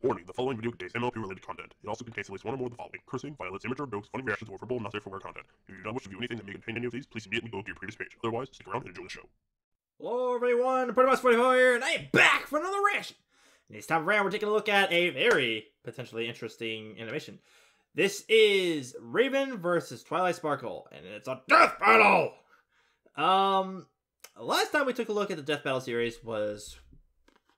Warning, the following video contains MLP-related content. It also contains at least one or more of the following: cursing, violence, immature jokes, funny reactions, or verbal not safe for work content. If you do not wish to view anything that may contain any of these, please immediately go to your previous page. Otherwise, stick around and enjoy the show. Hello everyone, Pretty Much 44 here, and I am back for another reaction! And this time around, we're taking a look at a very potentially interesting animation. This is Raven versus Twilight Sparkle, and it's a death battle! Last time we took a look at the death battle series was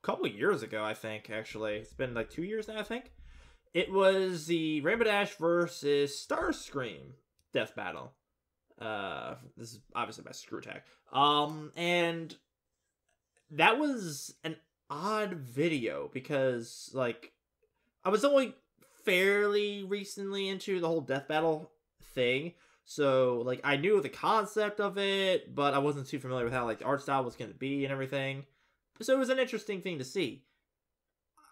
a couple years ago, I think, actually. It's been like 2 years now, I think. It was the Rainbow Dash versus Starscream death battle. This is obviously by Screw Attack. And that was an odd video because, like, I was only fairly recently into the whole death battle thing. So, like, I knew the concept of it, but I wasn't too familiar with how, like, the art style was going to be and everything. So it was an interesting thing to see.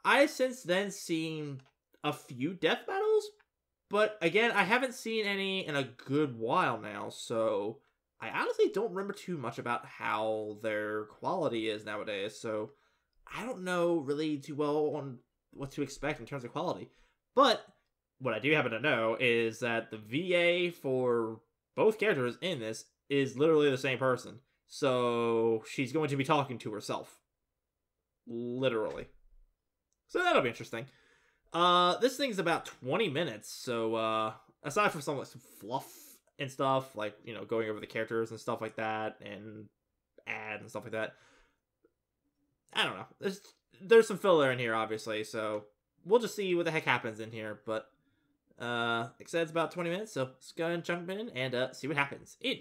I since then seen a few death battles, but again, I haven't seen any in a good while now, so I honestly don't remember too much about how their quality is nowadays, so I don't know really too well on what to expect in terms of quality. But what I do happen to know is that the VA for both characters in this is literally the same person. So she's going to be talking to herself. Literally. So that'll be interesting. This thing's about 20 minutes, so aside from some fluff and stuff, like, you know, going over the characters and stuff like that, and ads and stuff like that, I don't know. There's some filler in here, obviously, so we'll just see what the heck happens in here, but like I said, it's about 20 minutes, so let's go ahead and jump in and see what happens in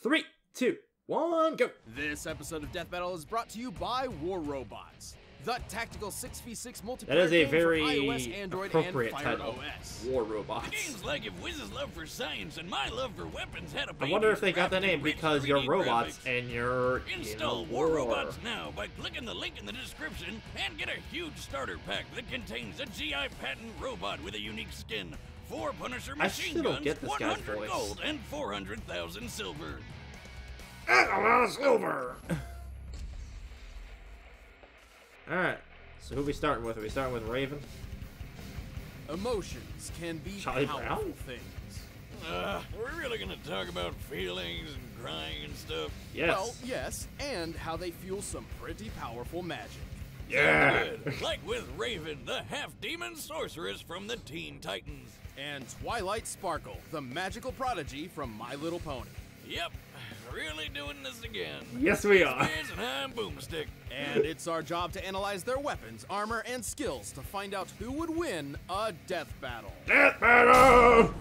3, 2, 1, go! This episode of Death Battle is brought to you by War Robots, the tactical 6v6 multiplayer That is a game very for iOS, Android, appropriate and Fire title. OS. War Robots. Games like if Wiz's love for science and my love for weapons had a I baby, wonder if they got that name rich because you're 3D robots graphics. and you're Install in a War war. Robots now by clicking the link in the description and get a huge starter pack that contains a GI patent robot with a unique skin, 4 Punisher machine still don't guns, get this guy's 100 voice. gold, and 400,000 silver. And a lot of silver! Alright, so who are we starting with? Are we starting with Raven? Emotions can be Charlie powerful Brown? things. We're really gonna talk about feelings and crying and stuff. Yes. Well, yes, and how they fuel some pretty powerful magic. Yeah! Good. Like with Raven, the half-demon sorceress from the Teen Titans. And Twilight Sparkle, the magical prodigy from My Little Pony. Yep, really doing this again. Yes, we are. Here's an iron boomstick. And it's our job to analyze their weapons, armor, and skills to find out who would win a death battle. Death battle!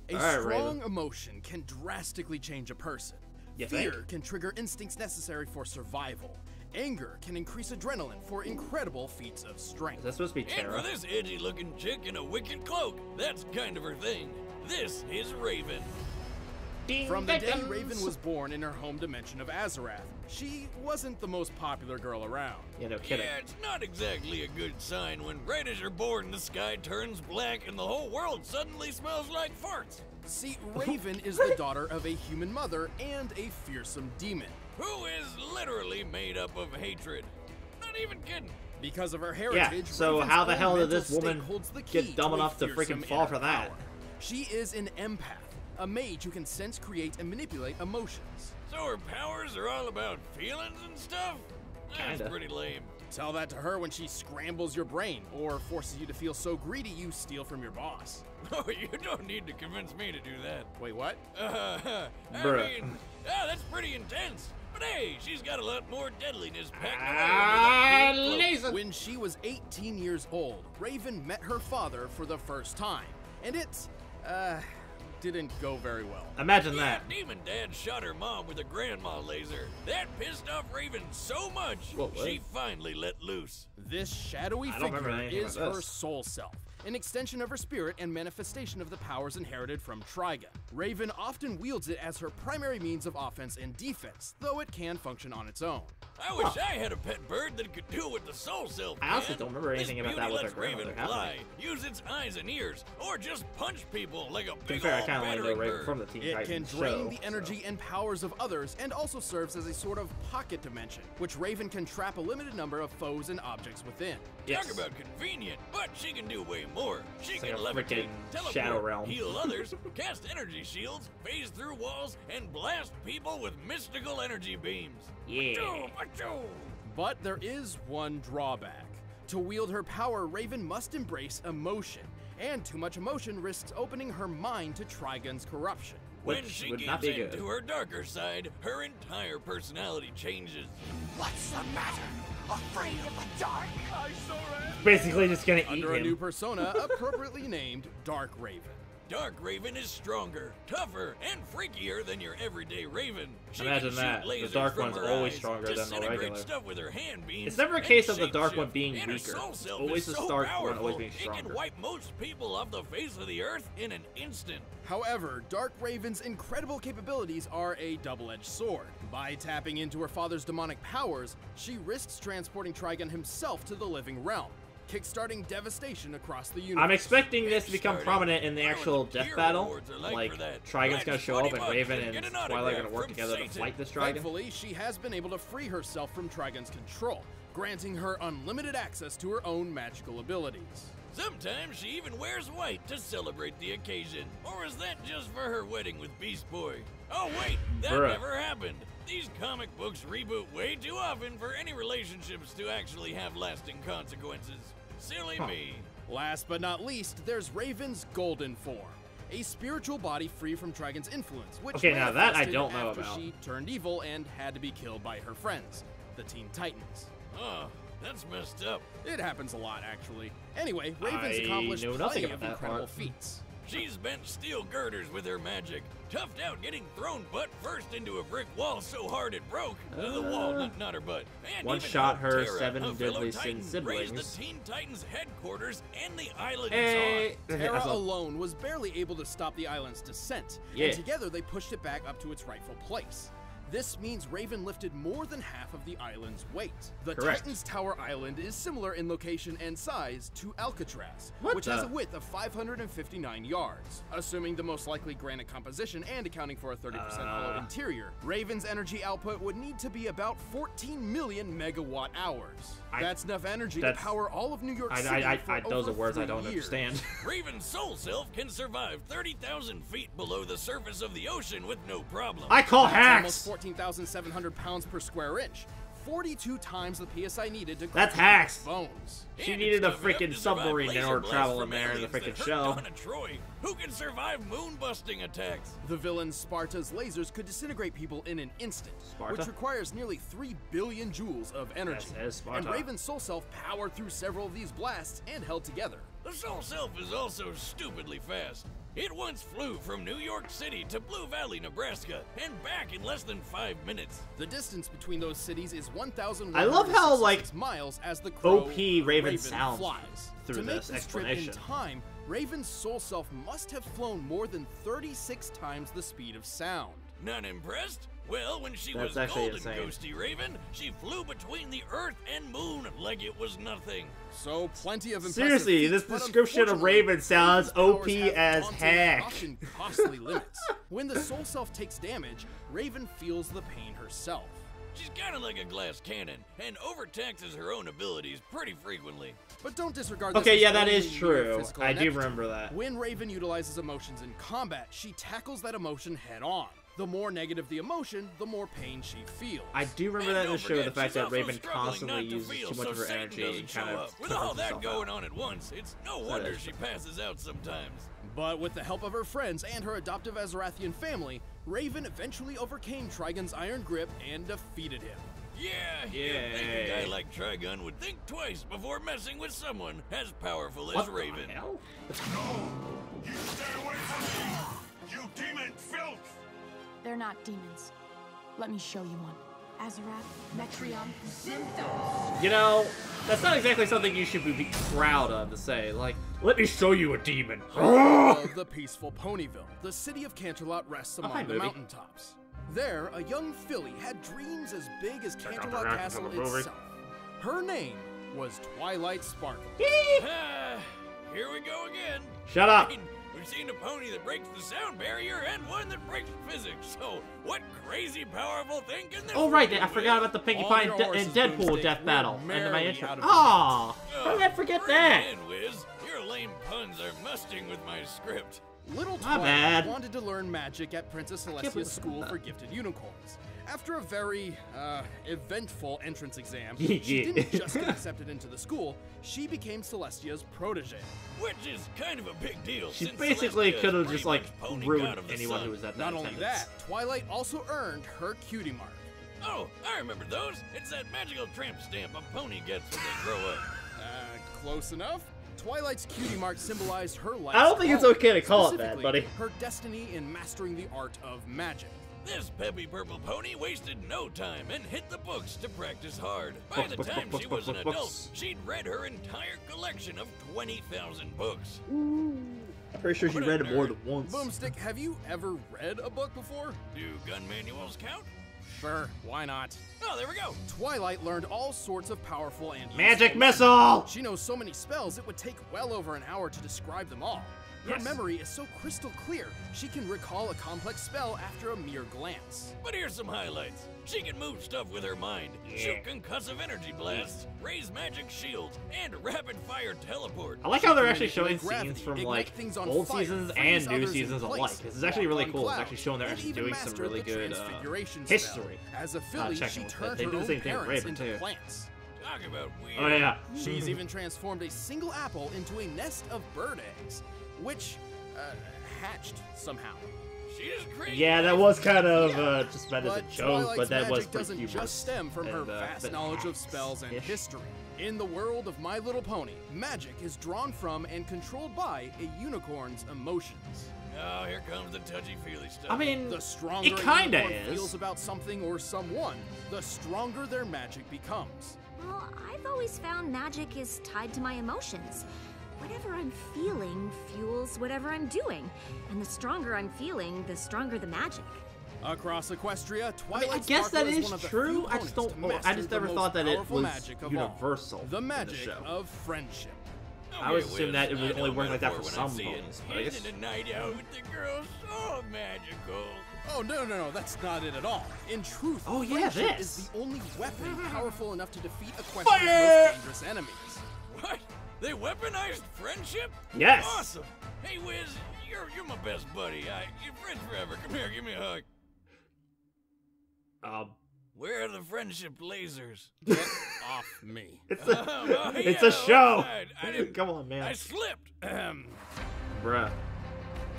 A Alright, strong Raven. emotion can drastically change a person. You Fear think? can trigger instincts necessary for survival. Anger can increase adrenaline for incredible feats of Is strength. that supposed to be And for Terra? this edgy-looking chick in a wicked cloak, that's kind of her thing. This is Raven. From the day Raven was born in her home dimension of Azarath, she wasn't the most popular girl around. Yeah, no kidding. Yeah, it's not exactly a good sign when right as you're born, the sky turns black and the whole world suddenly smells like farts. See, Raven is the daughter of a human mother and a fearsome demon. Who is literally made up of hatred. Not even kidding. Because of her heritage, so Raven's how the own hell did mental this state woman holds the get key dumb a enough to fearsome freaking fall inner for that? power. She is an empath, a mage who can sense, create, and manipulate emotions. So her powers are all about feelings and stuff? That's Kinda. pretty lame. Tell that to her when she scrambles your brain or forces you to feel so greedy you steal from your boss. Oh, you don't need to convince me to do that. Wait, what? I Bruh. mean, that's pretty intense. But hey, she's got a lot more deadliness packed Ah, away under that green cloak. laser. When she was 18 years old, Raven met her father for the first time, and it, didn't go very well. Imagine Yeah, that. Demon Dad shot her mom with a grandma laser. That pissed off Raven so much, Whoa, what? she finally let loose. This shadowy I don't remember figure anything is about her this. soul self, an extension of her spirit and manifestation of the powers inherited from Trigon. Raven often wields it as her primary means of offense and defense, though it can function on its own. I wish I had a pet bird that could do what the soul self can. I also don't remember anything This about that beauty with her lets grandmother Raven happening. fly, use its eyes and ears, or just punch people like a To be big fair, I old kind of only know battering Raven bird. from the Teen It can Titans drain show, the energy and powers of others and also serves as a sort of pocket dimension, which Raven can trap a limited number of foes and objects within. Yes. Talk about convenient, but she can do way more. She It's can like a levitate, freaking teleport, Shadow Realm. heal others, cast energy shields, phase through walls, and blast people with mystical energy beams. Yeah. Achoo, achoo. But there is one drawback. To wield her power, Raven must embrace emotion, and too much emotion risks opening her mind to Trigon's corruption. When Which she would not gives be in good. to her darker side, her entire personality changes. What's the matter? Afraid of the dark? Basically just gonna eat Under a him. new persona appropriately named Dark Raven. Dark Raven is stronger, tougher, and freakier than your everyday Raven. She Imagine can that. shoot The lasers Dark from One's her always eyes, stronger than the disintegrate regular. stuff with her hand beams, It's never a and case of the Dark shapeshift. One being And her weaker. soul It's self always is the so Dark One powerful, always being it stronger. can wipe most people off the face of the earth in an instant. However, Dark Raven's incredible capabilities are a double-edged sword. By tapping into her father's demonic powers, she risks transporting Trigon himself to the living realm, kickstarting devastation across the universe. I'm expecting this to become Kickstarting. prominent in the I wonder actual what the death gear battle. rewards are like Like, for that. Trigon's gonna Pledge show up 20 and Raven bucks and and get an Twilight are autograph gonna work from together to Satan. fight this Trigon. Thankfully, she has been able to free herself from Trigon's control, granting her unlimited access to her own magical abilities. Sometimes she even wears white to celebrate the occasion. Or is that just for her wedding with Beast Boy? Oh wait, that Bruh. never happened. These comic books reboot way too often for any relationships to actually have lasting consequences. Silly me. Last but not least, there's Raven's golden form, a spiritual body free from Trigon's influence, which Okay, now that I manifested don't know after about. she turned evil and had to be killed by her friends, the Teen Titans. Oh, that's messed up. It happens a lot, actually. Anyway, Raven's I accomplished know nothing plenty about of that incredible part. feats. She's bent steel girders with her magic, toughed out getting thrown butt first into a brick wall so hard it broke. The wall, not her butt. And One even shot helped her Terra, 7 a fellow deadly sin Titan, raise siblings. the Teen Titans headquarters and the island Hey, it's Terra that's a- alone was barely able to stop the island's descent, Yeah. and together they pushed it back up to its rightful place. This means Raven lifted more than half of the island's weight. The Correct. Titan's Tower Island is similar in location and size to Alcatraz, What which the- has a width of 559 yards. Assuming the most likely granite composition and accounting for a 30% hollow interior, Raven's energy output would need to be about 14 million megawatt hours. That's enough energy to that's- power all of New York City for those are over words I 3 don't years. understand. Raven's soul self can survive 30,000 feet below the surface of the ocean with no problem. I call That's hacks! almost 14,700 pounds per square inch. 42 times the PSI needed to That's crush hacks. bones. She And needed a it's tough enough freaking to survive submarine in laser order to blasts travel from in there in the aliens freaking that hurt show. Donna Troy. Who can survive moon-busting attacks? The villain Sparta's lasers could disintegrate people in an instant, Sparta? which requires nearly 3 billion joules of energy. Yes, it is Sparta. And Raven's soul self powered through several of these blasts and held together. The soul self is also stupidly fast. It once flew from New York City to Blue Valley, Nebraska, and back in less than 5 minutes. The distance between those cities is 1,166 I love how, like, miles as the crow OP Raven sounds flies. through to make this this trip in explanation. time, Raven's soul self must have flown more than 36 times the speed of sound. Not impressed? Well, when she That's was actually golden insane. Ghosty Raven, she flew between the Earth and Moon like it was nothing. So plenty of impressive Seriously, feats, this but description of unfortunately, Raven sounds Raven's powers OP have as daunting, heck. often costly limits. When the soul self takes damage, Raven feels the pain herself. She's kind of like a glass cannon, and overtaxes her own abilities pretty frequently. But don't disregard this Okay, as yeah, that only is mere true. physical I do ineptitude. remember that. When Raven utilizes emotions in combat, she tackles that emotion head on. The more negative the emotion, the more pain she feels. I do remember And that in the don't show, the forget, fact she's that also Raven struggling constantly not to uses feel, too much so of her Satan energy doesn't and kind show of up. With covers all that herself going out. on at once, it's no that wonder is she true. passes out sometimes. But with the help of her friends and her adoptive Azrathian family, Raven eventually overcame Trigon's iron grip and defeated him. Yeah, you'd think a Yay. guy like Trigon would think twice before messing with someone as powerful as What Raven. the hell? You stay away from me! You demon filth! They're not demons. Let me show you one. Azarath, Metreon, Zinthos. You know, that's not exactly something you should be proud of to say. Like, let me show you a demon. Of the peaceful Ponyville, the city of Canterlot rests hi, among the movie. mountaintops. There, a young filly had dreams as big as Canterlot Castle from the movie. itself. Her name was Twilight Sparkle. Here we go again. Shut up. We've seen a pony that breaks the sound barrier and one that breaks physics. So, what crazy powerful thing can this Oh, right, one I do? forgot about the Pinkie All Pie your and horses, Deadpool Boomstick, death we're battle. And my merrily intro. out of Aw, how did I forget that? Man, Wiz, your lame puns are musting with my script. Little My Twilight bad. wanted to learn magic at Princess believe Celestia's I School forgot for that. Gifted Unicorns. After a very, eventful entrance exam, Yeah. she didn't just get accepted into the school, she became Celestia's protege. Which is kind of a big deal. She since basically Celestia is could have pretty just, like, much pony god ruined of the anyone sun. who was at that Not only attendance. that, Twilight also earned her cutie mark. Oh, I remember those. It's that magical tramp stamp a pony gets when they grow up. Close enough. Twilight's cutie mark symbolized her life. I don't think it's okay to call it that, buddy. Her destiny in mastering the art of magic. This peppy purple pony wasted no time and hit the books to practice hard. By the time she was an adult, she'd read her entire collection of 20,000 books. I'm pretty sure she read it more than once. Boomstick, have you ever read a book before? Do gun manuals count? Sure, why not? Oh, there we go. Twilight learned all sorts of powerful and Magic useful missile! She knows so many spells it would take well over an hour to describe them all. Her Yes. memory is so crystal clear, she can recall a complex spell after a mere glance. But here's some highlights. She can move stuff with her mind, shoot concussive energy blasts, raise magic shields, and rapid-fire teleport. I like how they're She actually can showing manipulate scenes gravity, from, ignite like, things on old fire, seasons freeze and new others in seasons alike. place, This is actually walk really on cool. It's clouds, actually showing they're and actually even doing some master really the good transfiguration spell. history. As a filly, checking she with that. turned They her do the own same thing with parents Raven, into too. plants. Talk about weird. Oh, yeah. She's even transformed a single apple into a nest of bird eggs, which hatched somehow. She's crazy. Yeah, that was kind of just meant as a But joke, Twilight's but that was magic pretty doesn't humorous. just stem from her and, vast but knowledge of spells and ish. history. In the world of My Little Pony, magic is drawn from and controlled by a unicorn's emotions. Oh, here comes the touchy-feely stuff. I mean, The stronger it a kinda unicorn is. feels about something or someone, the stronger their magic becomes. Well, I've always found magic is tied to my emotions. Whatever I'm feeling fuels whatever I'm doing. And the stronger I'm feeling, the stronger the magic. Across Equestria, Twilight I guess that Sparkle is is one of the true. few I just ponies don't. to I master just the never most thought that it powerful was magic of all, universal. the in magic show. of friendship. I would Okay, assume that it Wiz, would I only know work like that metaphor for when I some see it. ponies, but I guess. Isn't a night out with the girls so magical? Oh, no, that's not it at all. In truth, Oh, yeah, friendship this. is the only weapon powerful enough to defeat Equestria's Fire! most dangerous enemies. What? They weaponized friendship? Yes. Awesome. Hey, Wiz, you're my best buddy. You're friends forever. Come here, give me a hug. Where are the friendship lasers? Get off me. It's a, Oh, it's yeah, a show. I didn't. Come on, man. I slipped. Bruh.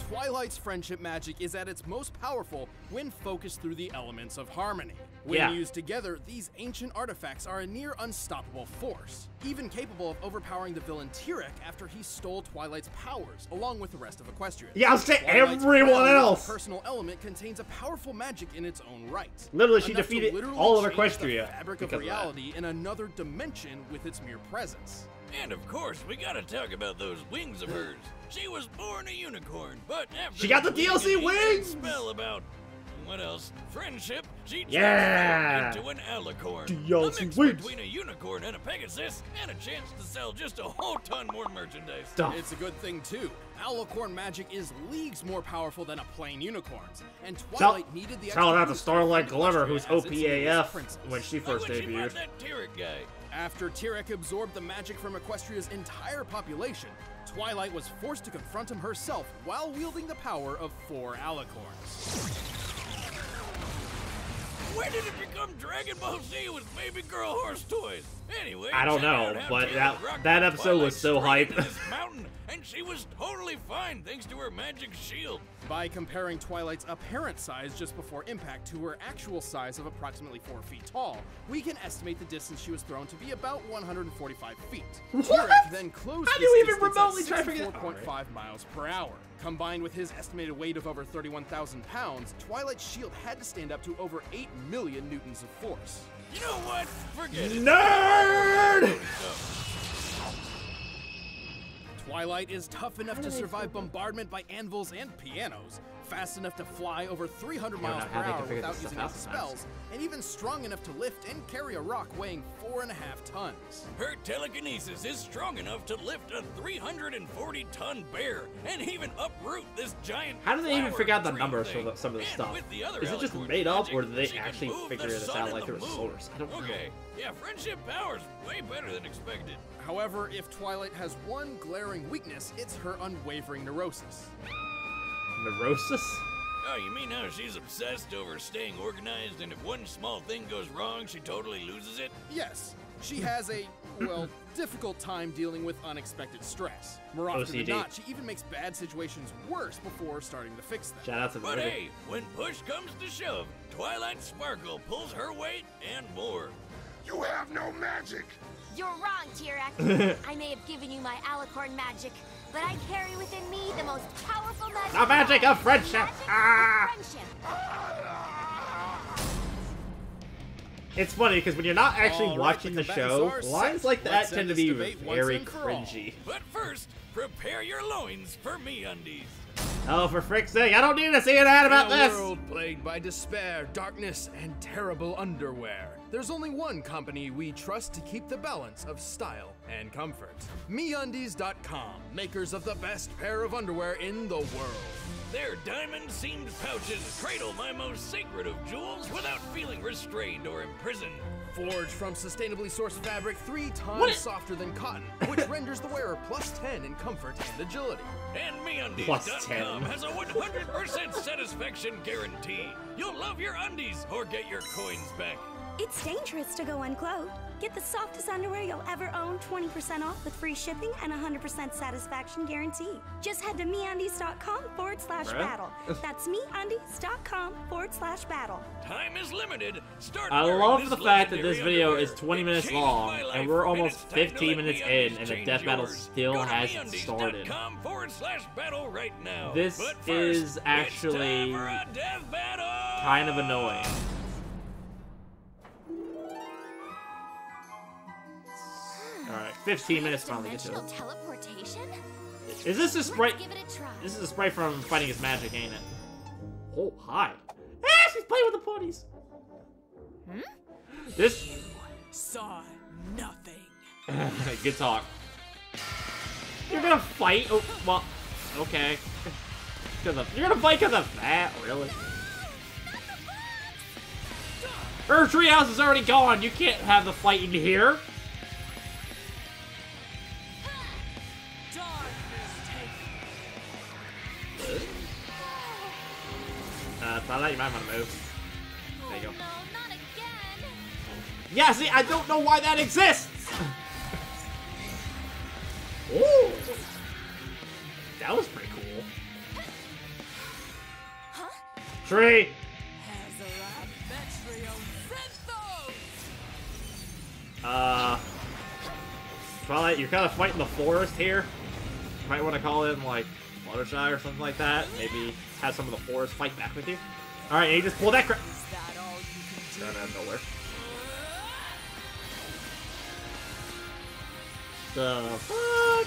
Twilight's friendship magic is at its most powerful when focused through the elements of harmony. When Yeah. used together, these ancient artifacts are a near unstoppable force, even capable of overpowering the villain Tyrek after he stole Twilight's powers, along with the rest of Equestria. Yeah, I'll say Twilight's everyone crown, else. the personal element contains a powerful magic in its own right. Literally, she Enough to defeated literally all of change Equestria the fabric of because of that. reality in another dimension with its mere presence. And of course, we gotta talk about those wings of hers. She was born a unicorn, but after She got the reading DLC an ancient wings! spell about what else? Friendship. She Yeah! transformed into an alicorn. DLC a mix wings! between a unicorn and a Pegasus, and a chance to sell just a whole ton more merchandise. Stuff. It's a good thing too. Alicorn magic is leagues more powerful than a plain unicorn's, and Twilight needed the Tell extra that to boost Starlight from Glimmer, Equestria who's as its newest OPAF princess. when she Why first would she want debuted. that Tyrek guy? After Tyrek absorbed the magic from Equestria's entire population, Twilight was forced to confront him herself while wielding the power of 4 alicorns. Where did it become Dragon Ball Z with baby girl horse toys? Anyway, I don't check know, out how but Tyrek that- rocked that the episode was Twilight so straight hype. into this mountain, and she was totally fine thanks to her magic shield. By comparing Twilight's apparent size just before impact to her actual size of approximately 4 feet tall, we can estimate the distance she was thrown to be about 145 feet. Tyrek then closed How do this you even distance remotely at try to figure that- 64.5 miles per hour. Combined with his estimated weight of over 31,000 pounds, Twilight's shield had to stand up to over 8 million newtons of force. You know what? Forget it. Nerd! Twilight is tough enough to survive bombardment by anvils and pianos, fast enough to fly over 300 miles per hour without using any spells, and even strong enough to lift and carry a rock weighing 4.5 tons. Her telekinesis is strong enough to lift a 340-ton bear and even uproot this giant. How do they even flower figure out the tree numbers thing. for some of this And stuff? with the other Is it just alicorn made up, magic, or did they she can actually move figure the this sun out and like the there was moon. source? I don't know. Okay, yeah, friendship power's way better than expected. However, if Twilight has one glaring weakness, it's her unwavering neurosis. Neurosis? Oh, you mean how she's obsessed over staying organized, and if one small thing goes wrong, she totally loses it? Yes, she has a, well, difficult time dealing with unexpected stress. More often OCD. than not, she even makes bad situations worse before starting to fix them. Shout out to the But movie. hey, when push comes to shove, Twilight Sparkle pulls her weight and more. You have no magic! You're wrong, T-Rex. I may have given you my alicorn magic, but I carry within me the most powerful magic. The magic of friendship! Magic Ah! of friendship. It's funny because when you're not actually All right, watching the the show, combatants are lines set. like that Let's tend end to this be debate once very and for all. cringy. But first, prepare your loins for MeUndies. Oh, for frick's sake, I don't need to see an ad about In a this! world plagued by despair, darkness, and terrible underwear, there's only one company we trust to keep the balance of style and comfort. MeUndies.com, makers of the best pair of underwear in the world. Their diamond-seamed pouches cradle my most sacred of jewels without feeling restrained or imprisoned. Forged from sustainably sourced fabric 3 times What? softer than cotton, which renders the wearer +10 in comfort and agility. And Plus MeUndies.com 10. has a 100% satisfaction guarantee. You'll love your undies or get your coins back. It's dangerous to go unclothed. Get the softest underwear you'll ever own 20% off with free shipping and 100% satisfaction guarantee. Just head to MeUndies.com/battle. That's MeUndies.com/battle. Time is limited. Start I wearing love this the fact that this legendary video underwear. is 20 It minutes changed long, my and life, we're and almost it's time to 15 let minutes MeUndies in, and the change death battle yours. still Go to hasn't started. MeUndies.com/battle right now. This But first, is it's actually time for a death battle. kind of annoying. Alright, 15 minutes finally get to Dimensional it. teleportation? Is this a sprite? Let's give it a try. This is a sprite from Fighting His Magic, ain't it? Oh, hi. Ah, she's playing with the ponies. This. Saw nothing. Good talk. You're gonna fight? Oh, well, okay. You're gonna fight because of that? Really? Her treehouse is already gone. You can't have the fight in here. Twilight, you might want to move. There you go. No, not again. Yeah, see, I don't know why that exists! Ooh! That was pretty cool. Huh? Tree! Twilight, you're kind of fighting the forest here. You might want to call in, like, Fluttershy or something like that. Maybe have some of the forest fight back with you. Alright, and you just pull that crap. Going out of nowhere. The fuck?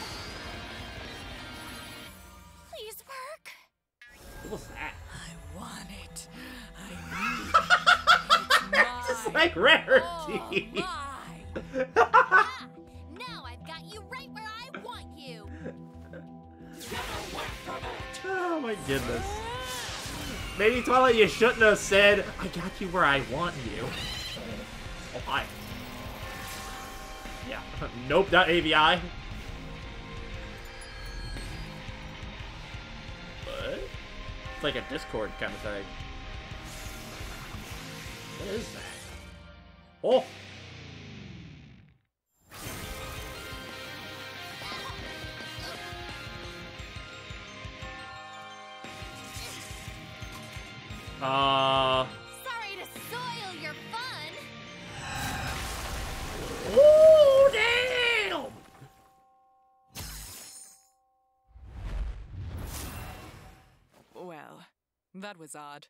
Please work. What was that? I want it. I need it. It's Just mine. like rarity. Oh, mine. Ah, now I've got you right where I want you. Oh my goodness. Maybe Twilight, you shouldn't have said, I got you where I want you. Oh, hi. Yeah. Nope, not AVI. What? It's like a Discord kind of thing. What is that? Oh! Sorry to soil your fun. Oh, damn! Well, that was odd.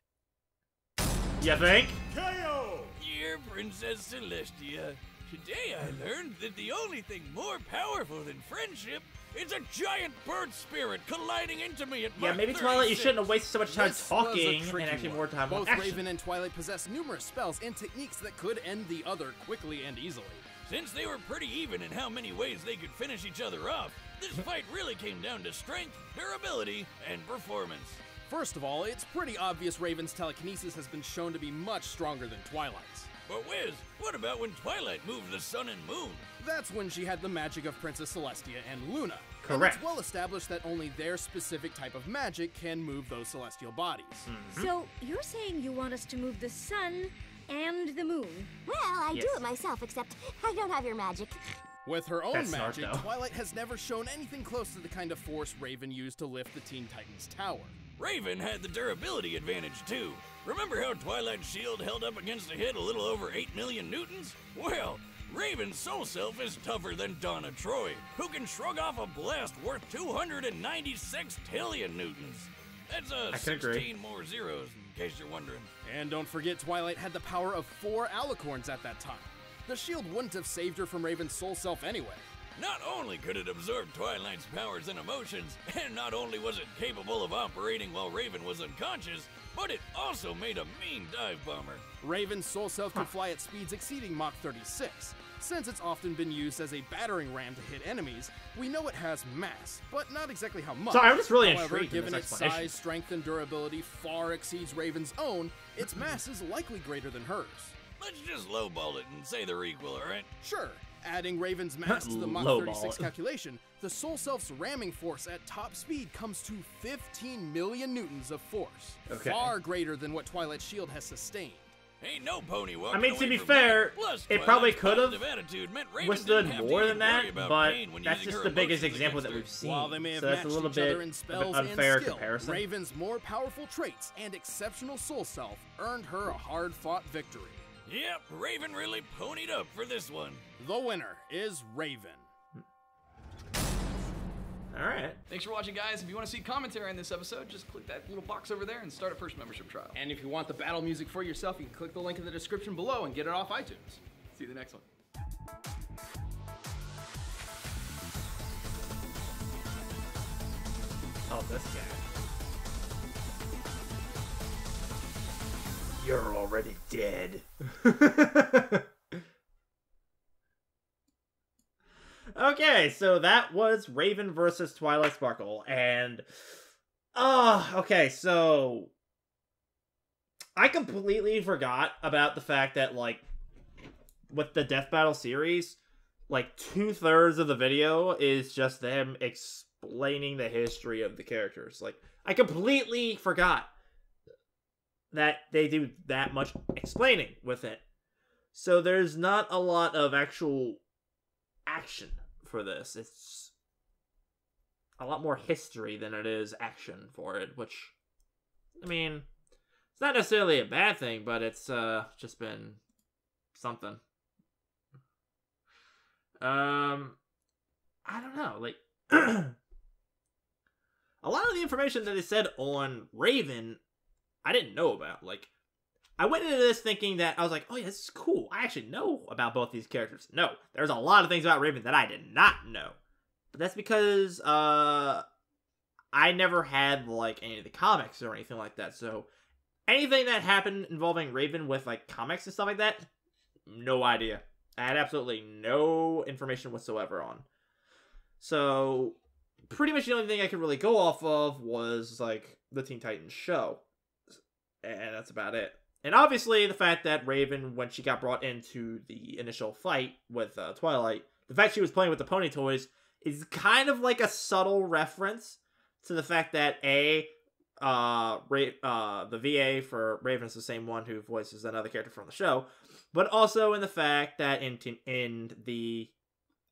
You think? Dear Princess Celestia, today I learned that the only thing more powerful than friendship is a giant bird spirit colliding into me at Yeah, Mark maybe Twilight, you 36. shouldn't have wasted so much time This was a talking and tricky actually one. more time on Both action. Raven and Twilight possess numerous spells and techniques that could end the other quickly and easily. Since they were pretty even in how many ways they could finish each other off, this fight really came down to strength, durability, and performance. First of all, it's pretty obvious Raven's telekinesis has been shown to be much stronger than Twilight's. But Wiz, what about when Twilight moved the sun and moon? That's when she had the magic of Princess Celestia and Luna. And Correct. it's well established that only their specific type of magic can move those celestial bodies. So, you're saying you want us to move the sun and the moon? Well, I Yes. do it myself, except I don't have your magic. With her own That's smart, magic, though. Twilight has never shown anything close to the kind of force Raven used to lift the Teen Titans tower. Raven had the durability advantage too. Remember how Twilight's shield held up against a hit a little over 8 million newtons? Well, Raven's soul self is tougher than Donna Troy, who can shrug off a blast worth 296 tillion newtons. That's I can agree. 16 more zeros, in case you're wondering. And don't forget, Twilight had the power of 4 alicorns at that time. The shield wouldn't have saved her from Raven's soul self anyway. Not only could it absorb Twilight's powers and emotions, and not only was it capable of operating while Raven was unconscious, but it also made a mean dive bomber. Raven's soul self could fly at speeds exceeding Mach 36. Since it's often been used as a battering ram to hit enemies, we know it has mass, but not exactly how much. So I'm just really However, intrigued in given this its explanation. size, strength, and durability far exceeds Raven's own, its mass is likely greater than hers. Let's just lowball it and say they're equal, alright? Sure, adding Raven's mass to the Mach Lowball 36 it. calculation, the Soul Self's ramming force at top speed comes to 15 million newtons of force. Okay. Far greater than what Twilight's shield has sustained. Ain't no pony walking I mean, to away be from fair, that. Plus, it probably Twilight's could have positive attitude meant Raven withstood didn't have to more even than worry that, about but pain when that's using just her the biggest emotions example that against we've seen. While they may have so that's a matched little each bit other in of spells an and unfair skill, comparison. Raven's more powerful traits and exceptional soul self earned her a hard-fought victory. Yep, Raven really ponied up for this one. The winner is Raven. Alright. Thanks for watching, guys. If you want to see commentary on this episode, just click that little box over there and start a first membership trial. And if you want the battle music for yourself, you can click the link in the description below and get it off iTunes. See you in the next one. Oh, this guy. You're already dead. Okay, so that was Raven versus Twilight Sparkle, and okay, so I completely forgot about the fact that, like, with the Death Battle series, like 2/3 of the video is just them explaining the history of the characters. Like, I completely forgot that they do that much explaining with it. So there's not a lot of actual action for this. It's a lot more history than it is action for it, which, I mean, it's not necessarily a bad thing, but it's just been something. I don't know, like, a lot of the information that they said on Raven, I didn't know about. Like, I went into this thinking that I was like, oh yeah, this is cool. I actually know about both these characters. No, there's a lot of things about Raven that I did not know. But that's because I never had, like, any of the comics or anything like that. So anything that happened involving Raven with, like, comics and stuff like that, no idea. I had absolutely no information whatsoever on. So pretty much the only thing I could really go off of was, like, the Teen Titans show. And that's about it. And obviously, the fact that Raven, when she got brought into the initial fight with Twilight, the fact she was playing with the pony toys is kind of like a subtle reference to the fact that the VA for Raven is the same one who voices another character from the show, but also in the fact that in the,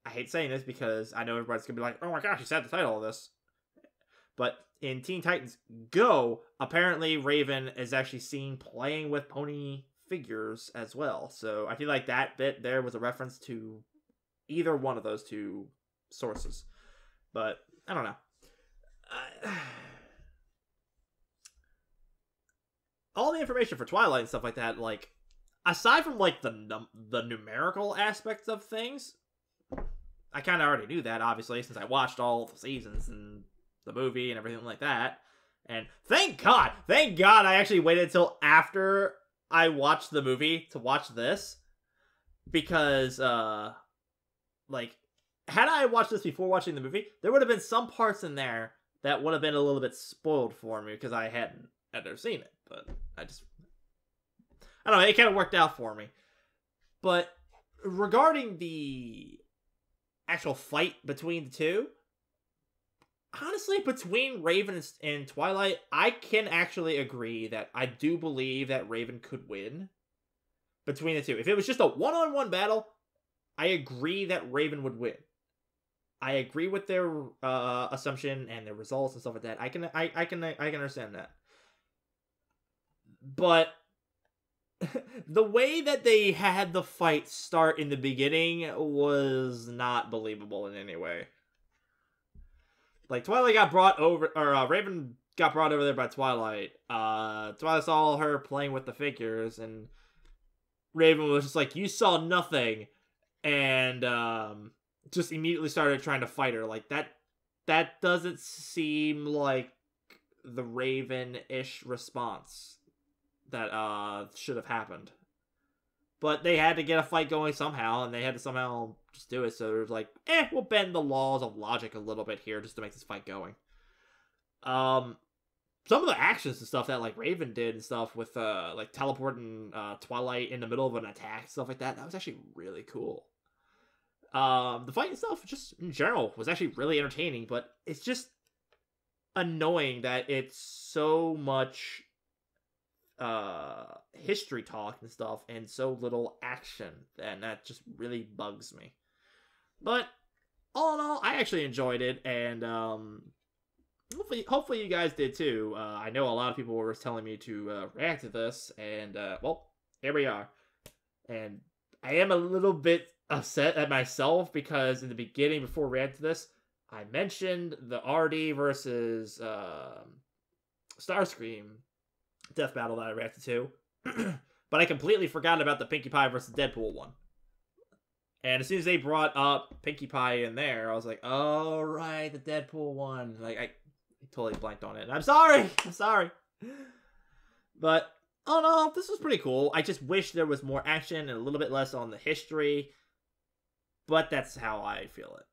I hate saying this because I know everybody's gonna be like, oh my gosh, you said the title of this, but in Teen Titans Go, apparently Raven is actually seen playing with pony figures as well. So I feel like that bit there was a reference to either one of those two sources. But I don't know. All the information for Twilight and stuff like that, like, aside from like the numerical aspects of things, I kind of already knew that, obviously, since I watched all the seasons and the movie and everything like that. And thank God I actually waited until after I watched the movie to watch this. Because, like, had I watched this before watching the movie, there would have been some parts in there that would have been a little bit spoiled for me because I hadn't ever seen it. But I don't know, it kind of worked out for me. But regarding the actual fight between the two, honestly, between Raven and Twilight, I can actually agree that I do believe that Raven could win between the two. If it was just a one-on-one battle, I agree that Raven would win. I agree with their assumption and their results and stuff like that. I can understand that. But the way that they had the fight start in the beginning was not believable in any way. Like, Twilight got brought over, or Raven got brought over there by Twilight. Twilight saw her playing with the figures, and Raven was just like, "You saw nothing," and just immediately started trying to fight her. Like, that doesn't seem like the Raven-ish response that should have happened. But they had to get a fight going somehow, and they had to somehow just do it. So it was like, we'll bend the laws of logic a little bit here just to make this fight going. Some of the actions and stuff that, like, Raven did and stuff with, like, teleporting Twilight in the middle of an attack, stuff like that was actually really cool. The fight itself, just in general, was actually really entertaining, but it's just annoying that it's so much history talk and stuff and so little action, and that just really bugs me. But all in all, I actually enjoyed it, and hopefully you guys did too. I know a lot of people were telling me to react to this, and well, here we are. And I am a little bit upset at myself because in the beginning, before we react to this, I mentioned the RD versus Starscream death battle that I reacted to, but I completely forgot about the Pinkie Pie versus Deadpool one. And as soon as they brought up Pinkie Pie in there, I was like, "Oh right, the Deadpool one." Like, I totally blanked on it. And I'm sorry. But oh no, this was pretty cool. I just wish there was more action and a little bit less on the history. But that's how I feel it.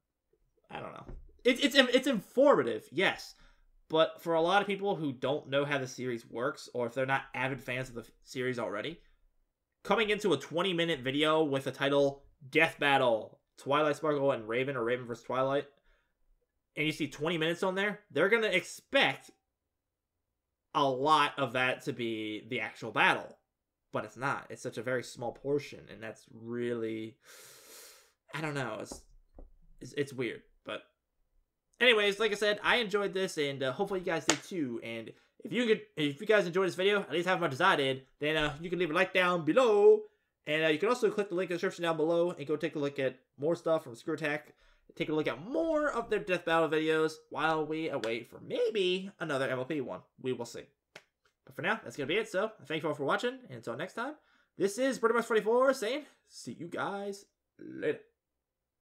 I don't know. It's informative, yes. But for a lot of people who don't know how the series works, or if they're not avid fans of the series already, coming into a 20-minute video with the title Death Battle, Twilight Sparkle and Raven, or Raven vs. Twilight, and you see 20 minutes on there, they're going to expect a lot of that to be the actual battle. But it's not. It's such a very small portion, and that's really, I don't know, it's weird. But anyways, like I said, I enjoyed this, and hopefully you guys did too. And if you guys enjoyed this video, at least as much as I did, then you can leave a like down below. And you can also click the link in the description down below and go take a look at more stuff from Screw Attack. Take a look at more of their Death Battle videos while we await for maybe another MLP one. We will see. But for now, that's going to be it. So, thank you all for watching. And until next time, this is Brony 44 saying, see you guys later.